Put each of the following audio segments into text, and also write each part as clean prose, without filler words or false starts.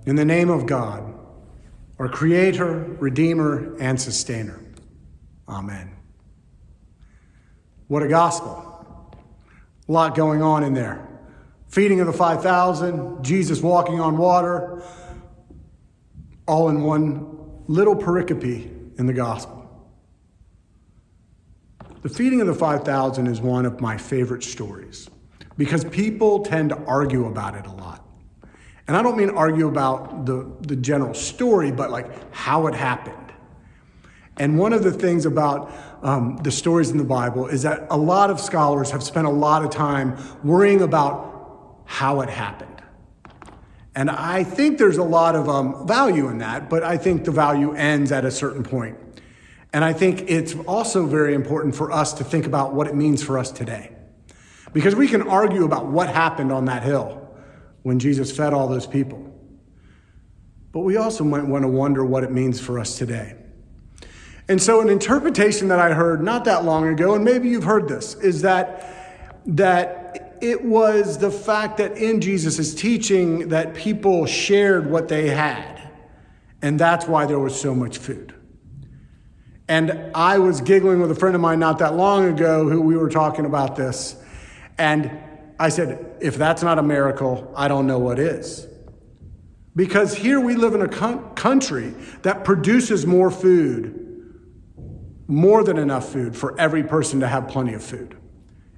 In the name of God, our Creator, Redeemer, and Sustainer. Amen. What a gospel. A lot going on in there. Feeding of the 5,000, Jesus walking on water, all in one little pericope in the gospel. The feeding of the 5,000 is one of my favorite stories because people tend to argue about it a lot. And I don't mean argue about the general story, but like how it happened. And one of the things about the stories in the Bible is that a lot of scholars have spent a lot of time worrying about how it happened. And I think there's a lot of value in that, but I think the value ends at a certain point. And I think it's also very important for us to think about what it means for us today. Because we can argue about what happened on that hill when Jesus fed all those people. But we also might want to wonder what it means for us today. And so an interpretation that I heard not that long ago, and maybe you've heard this, is that it was the fact that in Jesus' teaching that people shared what they had. And that's why there was so much food. And I was giggling with a friend of mine not that long ago who we were talking about this. And I said, if that's not a miracle, I don't know what is. Because here we live in a country that produces more food, more than enough food for every person to have plenty of food.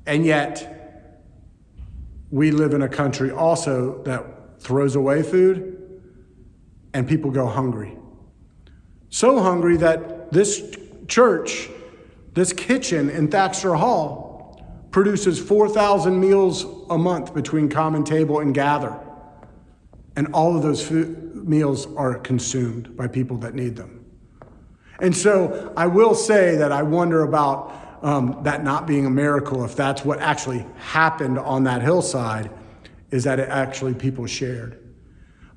And yet, we live in a country also that throws away food and people go hungry. So hungry that this church, this kitchen in Thaxter Hall, produces 4,000 meals a month between Common Table and Gather. And all of those meals are consumed by people that need them. And so I will say that I wonder about that not being a miracle, if that's what actually happened on that hillside, is that it actually people shared.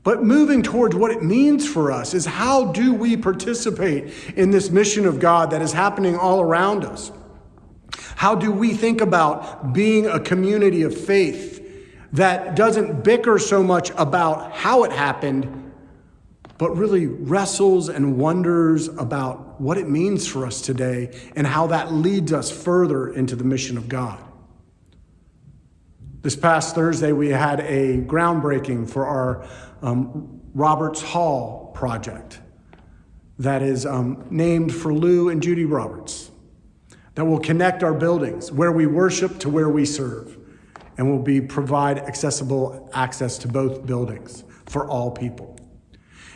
But moving towards what it means for us is how do we participate in this mission of God that is happening all around us? How do we think about being a community of faith that doesn't bicker so much about how it happened, but really wrestles and wonders about what it means for us today and how that leads us further into the mission of God? This past Thursday, we had a groundbreaking for our Roberts Hall project that is named for Lou and Judy Roberts, that will connect our buildings where we worship to where we serve, and will provide accessible access to both buildings for all people.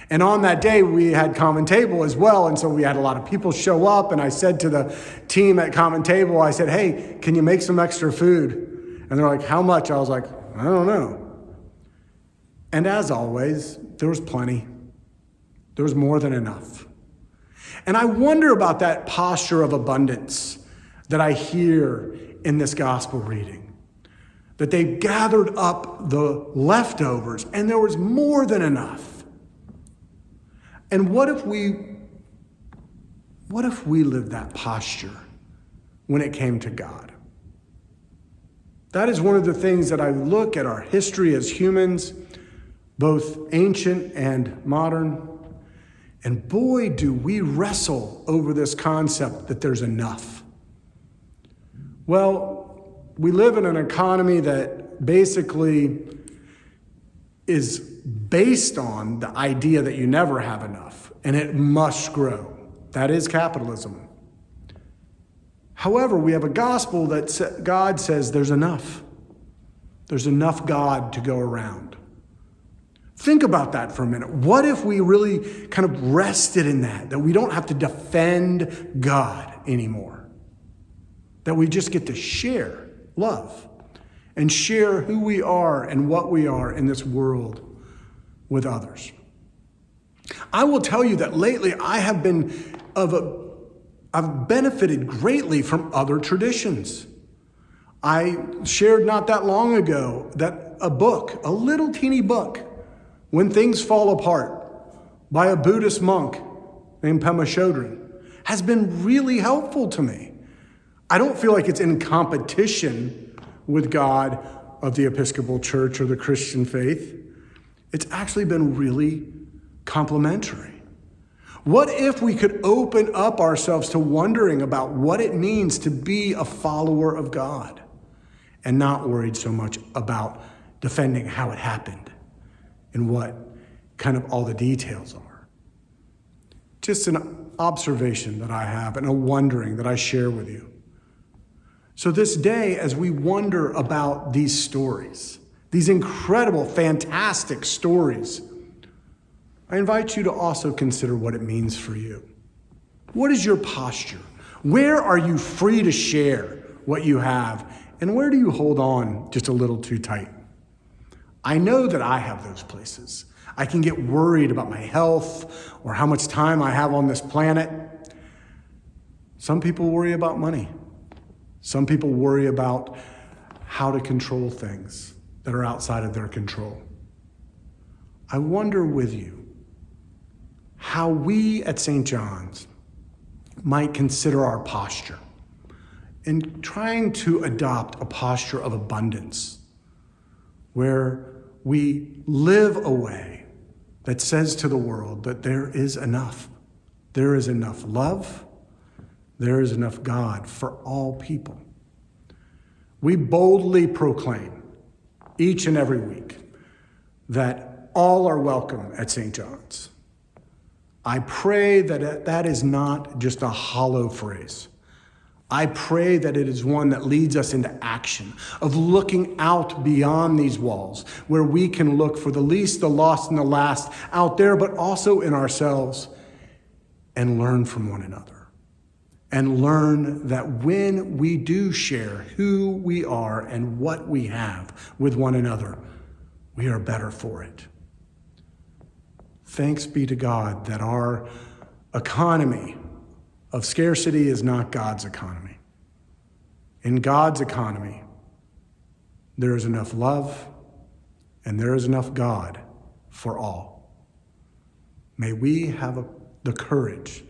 And on that day, we had Common Table as well, and so we had a lot of people show up, and I said to the team at Common Table, I said, hey, can you make some extra food? And they're like, how much? I was like, I don't know. And as always, there was plenty. There was more than enough. And I wonder about that posture of abundance that I hear in this gospel reading. That they gathered up the leftovers and there was more than enough. And what if we lived that posture when it came to God? That is one of the things that I look at our history as humans, both ancient and modern. And boy, do we wrestle over this concept that there's enough. Well, we live in an economy that basically is based on the idea that you never have enough and it must grow. That is capitalism. However, we have a gospel that God says there's enough. There's enough God to go around. Think about that for a minute. What if we really kind of rested in that we don't have to defend God anymore? That we just get to share love and share who we are and what we are in this world with others. I will tell you that lately I've benefited greatly from other traditions. I shared not that long ago that a book, a little teeny book, When Things Fall Apart, by a Buddhist monk named Pema Chodron, has been really helpful to me. I don't feel like it's in competition with God of the Episcopal Church or the Christian faith. It's actually been really complimentary. What if we could open up ourselves to wondering about what it means to be a follower of God and not worried so much about defending how it happened and what kind of all the details are? Just an observation that I have and a wondering that I share with you. So this day, as we wonder about these stories, these incredible, fantastic stories, I invite you to also consider what it means for you. What is your posture? Where are you free to share what you have? And where do you hold on just a little too tight? I know that I have those places. I can get worried about my health or how much time I have on this planet. Some people worry about money. Some people worry about how to control things that are outside of their control. I wonder with you how we at St. John's might consider our posture in trying to adopt a posture of abundance where we live a way that says to the world that there is enough. There is enough love. There is enough God for all people. We boldly proclaim each and every week that all are welcome at St. John's. I pray that that is not just a hollow phrase. I pray that it is one that leads us into action, of looking out beyond these walls, where we can look for the least, the lost, and the last out there, but also in ourselves, and learn from one another. And learn that when we do share who we are and what we have with one another, we are better for it. Thanks be to God that our economy of scarcity is not God's economy. In God's economy, there is enough love and there is enough God for all. May we have the courage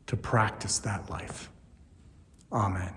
to practice that life. Amen.